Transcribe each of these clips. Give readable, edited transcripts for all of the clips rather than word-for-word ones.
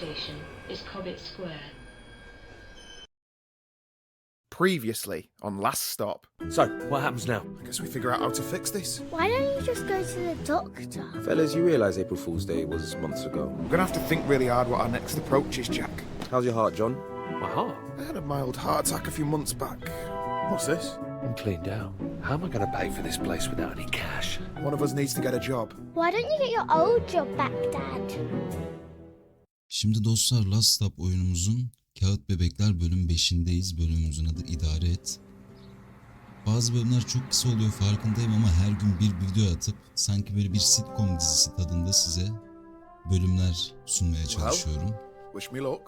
station is Cobbett Square. Previously on Last Stop. So, what happens now? I guess we figure out how to fix this. Why don't you just go to the doctor? Fellas, you realise April Fool's Day was months ago. We're gonna have to think really hard what our next approach is, Jack. How's your heart, John? My heart? I had a mild heart attack a few months back. What's this? I'm cleaned out. How am I going to pay for this place without any cash? One of us needs to get a job. Why don't you get your old job back, Dad? Şimdi dostlar Last Stop oyunumuzun Kağıt Bebekler bölüm 5'indeyiz. Bölümümüzün adı İdare et. Bazı bölümler çok kısa oluyor farkındayım ama her gün bir video atıp sanki böyle bir sitcom dizisi tadında size bölümler sunmaya çalışıyorum. Wish me luck.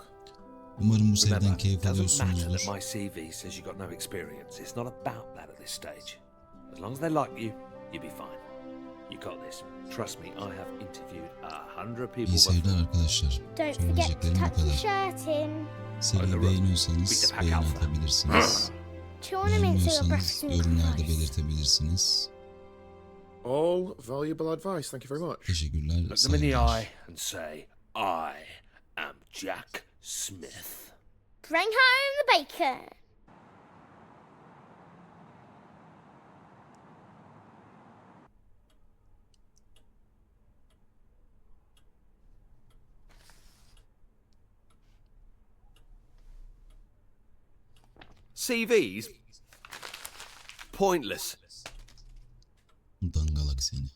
Umarım bu seriden keyif alıyorsunuzdur. My CV says you got no experience. It's not about that at this stage. As long as they like you, you'll be fine. You got this. Trust me, I have interviewed 100 people. İyi seyirler arkadaşlar. Don't forget to Söyleyeceklerim bu tuck your kadar. shirt in. Seriyi beğeniyorsanız beğeni atabilirsiniz. Beğenmiyorsanız yorumlarda belirtebilirsiniz. All valuable advice, thank you very much. Teşekkürler. Look them in the Saygılar. eye and say, I am Jack Smith. Bring home the bacon. CVs? Pointless. Dangalak seni.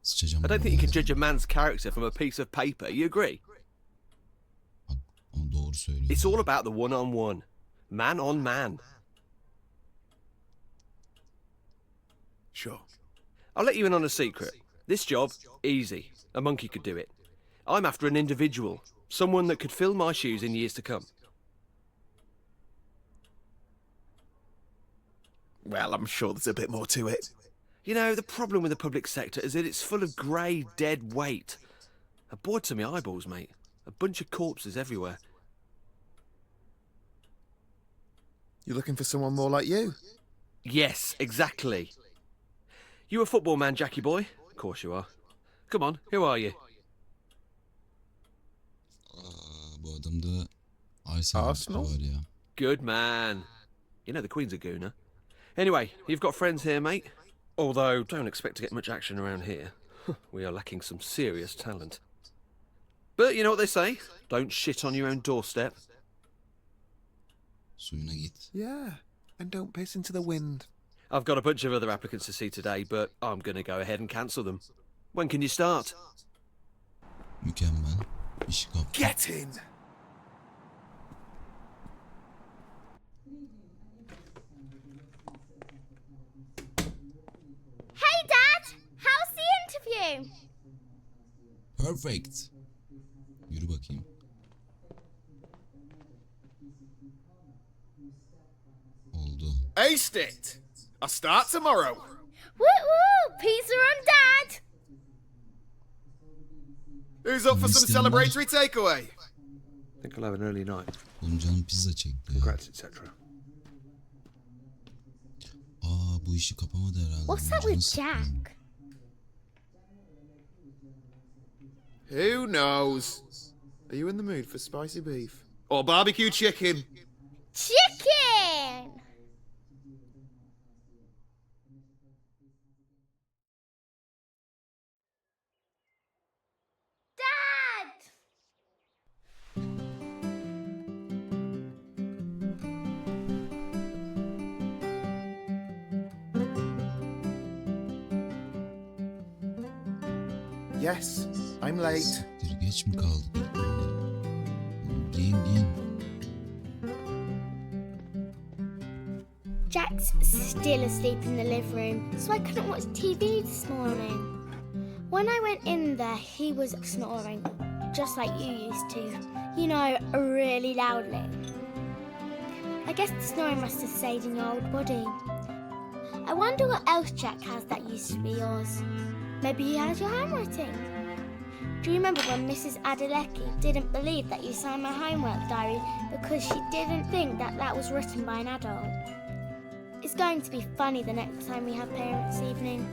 Sıçacağım. I don't think you can judge a man's character from a piece of paper. You agree? Onu doğru söylüyor. It's all about the one-on-one. Man on man. Sure. I'll let you in on a secret. This job, easy. A monkey could do it. I'm after an individual. Someone that could fill my shoes in years to come. Well, I'm sure there's a bit more to it. You know, the problem with the public sector is that it's full of grey, dead weight. I'm bored to my eyeballs, mate. A bunch of corpses everywhere. You're looking for someone more like you? Yes, exactly. You a football man, Jackie boy? Of course you are. Come on, who are you? Bu adamda Arsenal var ya. Good man. You know the Queen's a gooner. Anyway, you've got friends here, mate. Although, don't expect to get much action around here. We are lacking some serious talent. But you know what they say? Don't shit on your own doorstep. Suyuna git. Yeah, and don't piss into the wind. I've got a bunch of other applicants to see today, but I'm going to go ahead and cancel them. When can you start? Mükemmel. İşi kaptı. Get in! Hey, Dad! How's the interview? Perfect. Yürü bakayım. Oldu. Aced it! I'll start tomorrow. Woo woo! Pizza on Dad! Who's up for some celebratory takeaway? I think I'll have an early night. Oğlum canım pizza çekti. Congrats, etc. Bu işi kapamadı herhalde. What's that with Jack? Who knows? Are you in the mood for spicy beef? Or barbecue chicken? Chicken! Dad! Yes, I'm late. Geç mi kaldık? Giyin. Jack's still asleep in the living room, so I couldn't watch TV this morning. When I went in there, he was snoring, just like you used to. You know, really loudly. I guess the snoring must have stayed in your old body. I wonder what else Jack has that used to be yours. Maybe he has your handwriting. Do you remember when Mrs. Adelecki didn't believe that you signed my homework diary because she didn't think that that was written by an adult? It's going to be funny the next time we have parents' evening.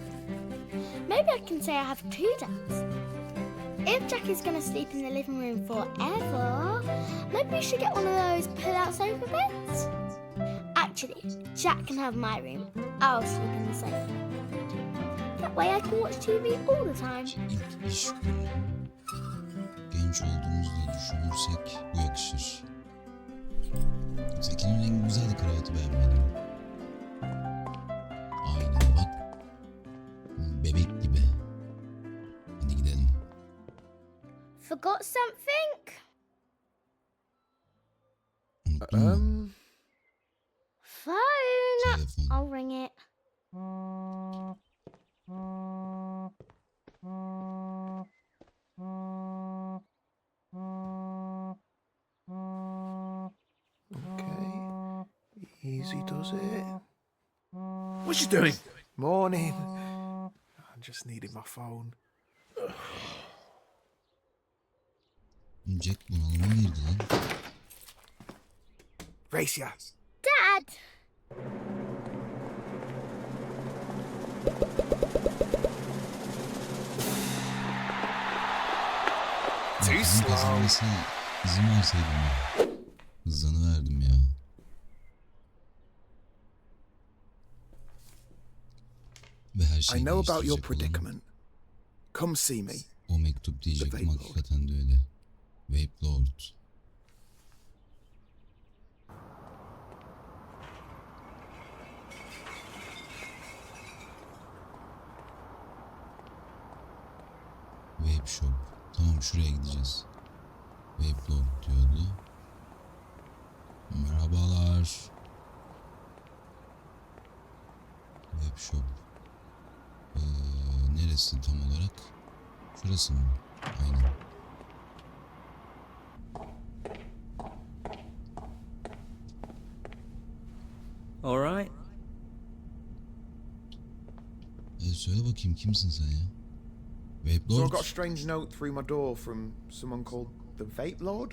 Maybe I can say I have two dads. If Jack is going to sleep in the living room forever, maybe we should get one of those pull-out sofa beds. Actually, Jack can have my room. I'll sleep in the sofa. That way I can watch TV all the time. İlk iş günü. Genç olduğumuzu da düşünürsek bu yakışır. Zekinin rengi güzeldi, kravatı beğenmedim. Aynen bak. Bebek gibi. Hadi gidelim. Forgot something? Unuttun mu? Phone. Telefon. I'll ring it. Okay. Easy does it. What's she doing? Morning. I just needed my phone. Jack bunalıma girdi lan. Race ya. Dad! Too slow. Kazanmasına izin verseydim ya. Hızlanıverdim ya. Ve her şey I know about your değiştirecek olan predicament. Come see me. o mektup diyecektim, Vape Lord. hakikaten de öyle. Vape Lord. Vape Shop. Tamam, şuraya gideceğiz. Vape Lord diyordu. Merhabalar. Vape Shop. Neresi tam olarak? Şurası mı? Aynen. All right. Söyle bakayım, kimsin sen ya? Vape So I Lord. got a strange note through my door from someone called the Vape Lord.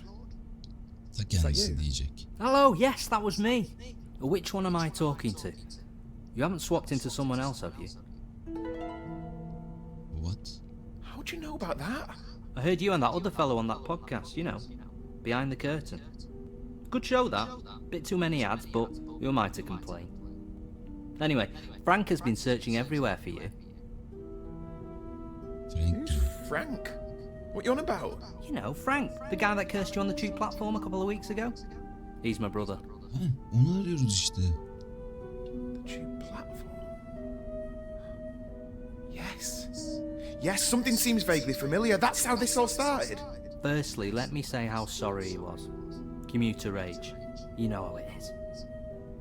Ta kendisi you? diyecek. Hello, yes, that was me. Which one am I talking to? You haven't swapped into someone else, have you? What? How'd you know about that? I heard you and that other fellow on that podcast, you know, Behind the Curtain. Good show, that. Bit too many ads, but who am I to complain? Anyway, Frank has been searching everywhere for you. Frank. Who's Frank? What you on about? You know, Frank, the guy that cursed you on the tube platform a couple of weeks ago. He's my brother. Ha, onu arıyoruz işte. The tube platform. Yes. Yes, something seems vaguely familiar. That's how this all started. Firstly, let me say how sorry he was. Commuter rage. You know how it is.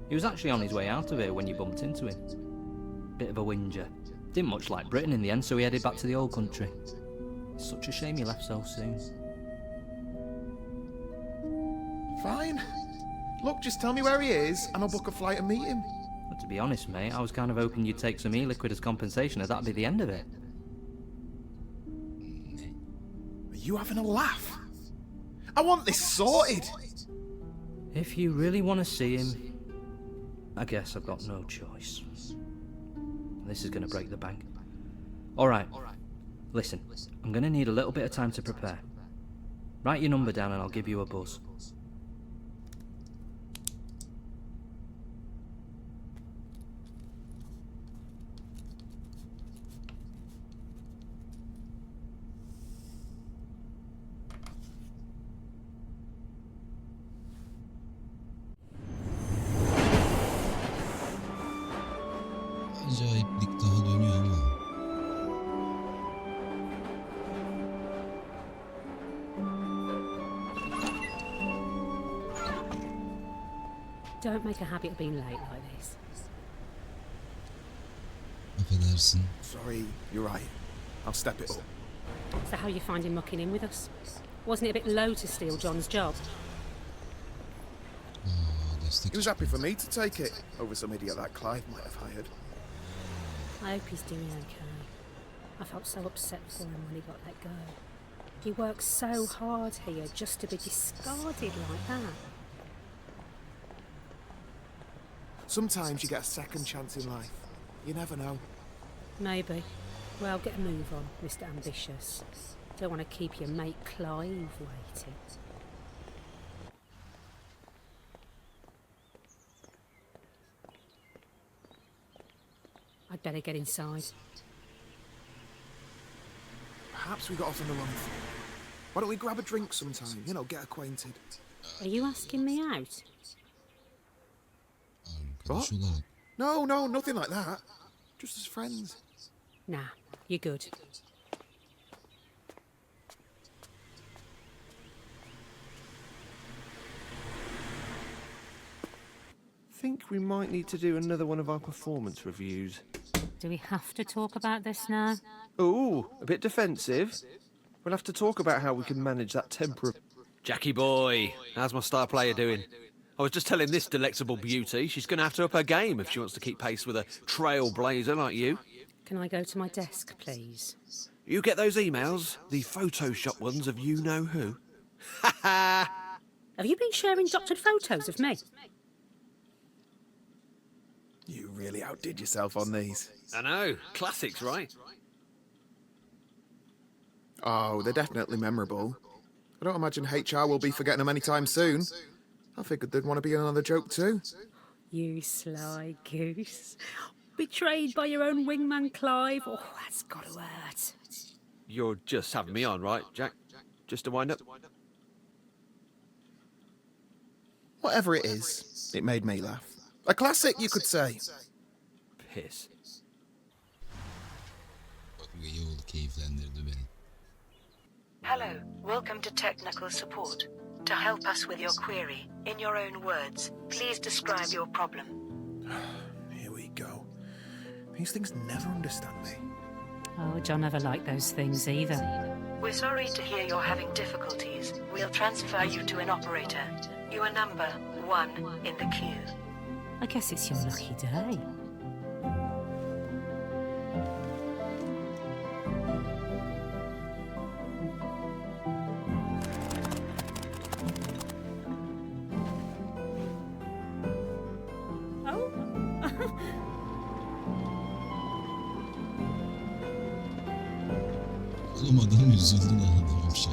He was actually on his way out of here when you bumped into him. Bit of a whinger. Didn't much like Britain in the end, so he headed back to the old country. It's such a shame he left so soon. Fine. Look, just tell me where he is and I'll book a flight and meet him. But to be honest, mate, I was kind of hoping you'd take some e-liquid as compensation, and that'd be the end of it. Are you having a laugh? I want this sorted. If you really want to see him, I guess I've got no choice. This is going to break the bank. All right. Listen, I'm going to need a little bit of time to prepare. Write your number down and I'll give you a buzz. Acayiplik daha dönüyor ama. Don't make a habit of being late like this. Affedersin. Sorry, you're right. I'll step it up. So how are you finding mucking in with us? Wasn't it a bit low to steal John's job? Destek He was happy çıkmadı. for me to take it over some idiot that Clive might have hired. I hope he's doing okay. I felt so upset for him when he got let go. He worked so hard here just to be discarded like that. Sometimes you get a second chance in life. You never know. Maybe. Well, get a move on, Mr. Ambitious. Don't want to keep your mate Clive waiting. I'd better get inside. Perhaps we got off on the wrong foot. Why don't we grab a drink sometime? You know, get acquainted. Are you asking me out? Arkadaş olarak. No, nothing like that. Just as friends. Nah, you're good. Think we might need to do another one of our performance reviews. Do we have to talk about this now? Ooh, a bit defensive. We'll have to talk about how we can manage that temper. Jackie boy, how's my star player doing? I was just telling this delectable beauty she's going to have to up her game if she wants to keep pace with a trailblazer like you. Can I go to my desk, please? You get those emails? The Photoshop ones of you-know-who? Ha ha! Have you been sharing doctored photos of me? You really outdid yourself on these. I know, classics, right? Oh, they're definitely memorable. I don't imagine HR will be forgetting them anytime soon. I figured they'd want to be in another joke too. You sly goose. Betrayed by your own wingman Clive. Oh, that's got to hurt. You're just having me on, right, Jack? Just to wind up? Whatever it is, it made me laugh. A classic, you could say. Piss. Bak bu iyi oldu, keyiflendirdi beni. Hello, welcome to technical support. To help us with your query, in your own words, please describe your problem. Here we go. These things never understand me. Oh, John never liked those things either. We're sorry to hear you're having difficulties. We'll transfer you to an operator. You are number 1 in the queue. I guess it's your lucky day. Oğlum adam üzüldü lan, adam bir şey.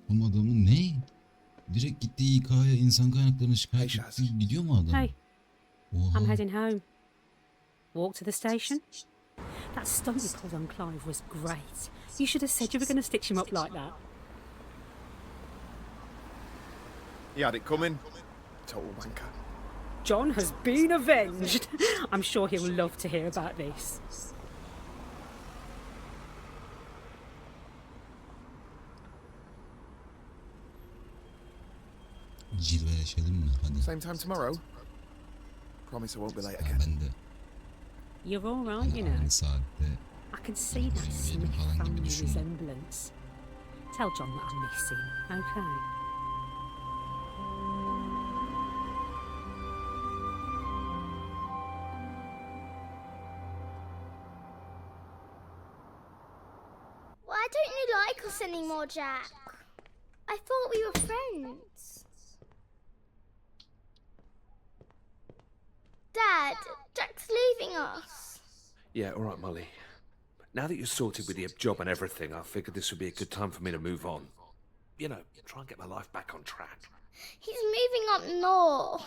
Oğlum adamın ne? Direkt gittiği İK'ya, insan kaynaklarına şikayet Hey, etti. Gidiyor mu adam? Hey, Oha. I'm heading home. Walk to the station? That stunt you pulled on Clive was great. You should have said you were going to stitch him up like that. He had it coming. Total wanker. John has been avenged. I'm sure he'll love to hear about this. Cilveleşelim mi? Hadi. Same time tomorrow. Promise I won't be late Ha, again. ben de. You're all right, you Hani know. aynı saatte. I can see that Smith family resemblance. Tell John that I miss him, okay? Why don't you like us anymore, Jack? I thought we were friends. Dad, Jack's leaving us. Yeah, all right, Molly. Now that you're sorted with your job and everything, I figured this would be a good time for me to move on. You know, try and get my life back on track. He's moving up north.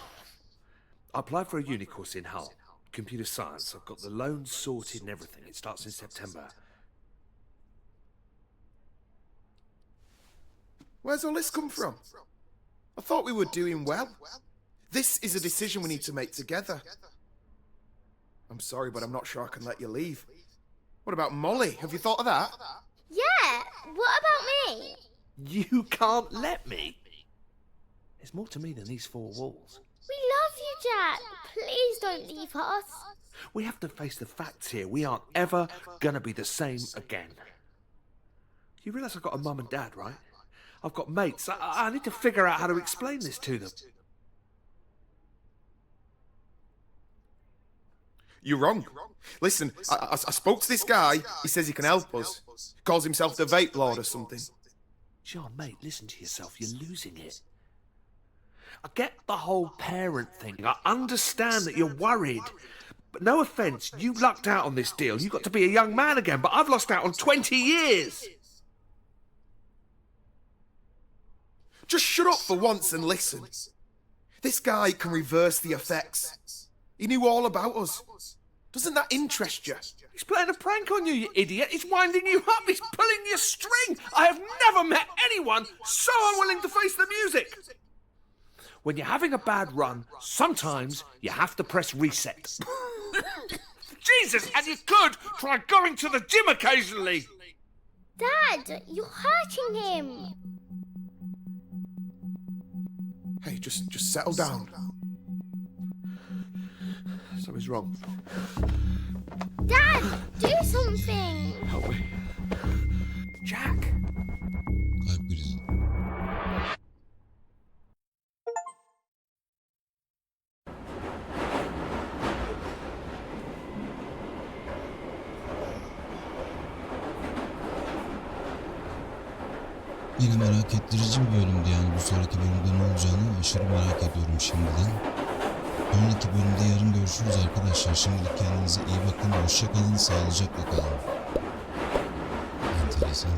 I applied for a uni course in Hull, computer science. I've got the loan sorted and everything. It starts in September. Where's all this come from? I thought we were doing well. This is a decision we need to make together. I'm sorry, but I'm not sure I can let you leave. What about Molly? Have you thought of that? Yeah, what about me? You can't let me. There's more to me than these four walls. We love you, Jack. Please don't leave us. We have to face the facts here. We aren't ever gonna be the same again. You realise I've got a mum and dad, right? I've got mates. I need to figure out how to explain this to them. You're wrong. Listen, I spoke to this guy. He says he can help us. Calls himself the Vape Lord or something. John, mate, listen to yourself. You're losing it. I get the whole parent thing. I understand that you're worried. But no offence, you lucked out on this deal. You got to be a young man again, but I've lost out on 20 years. Just shut up for once and listen. This guy can reverse the effects. He knew all about us. Doesn't that interest you? He's playing a prank on you, you idiot. He's winding you up. He's pulling your string. I have never met anyone so unwilling to face the music. When you're having a bad run, sometimes you have to press reset. Jesus, and you could try going to the gym occasionally. Dad, you're hurting him. Hey, just settle down. Something's wrong. Dad, do something. Help me. Jack. Kalp krizi. Yine merak ettirici bir bölümdü, yani bu sonraki bölümde ne olacağını aşırı merak ediyorum şimdiden. Sonraki bölümde yarın görüşürüz arkadaşlar. Şimdilik kendinize iyi bakın. Hoşça kalın. Sağlıcakla kalın. Enteresan.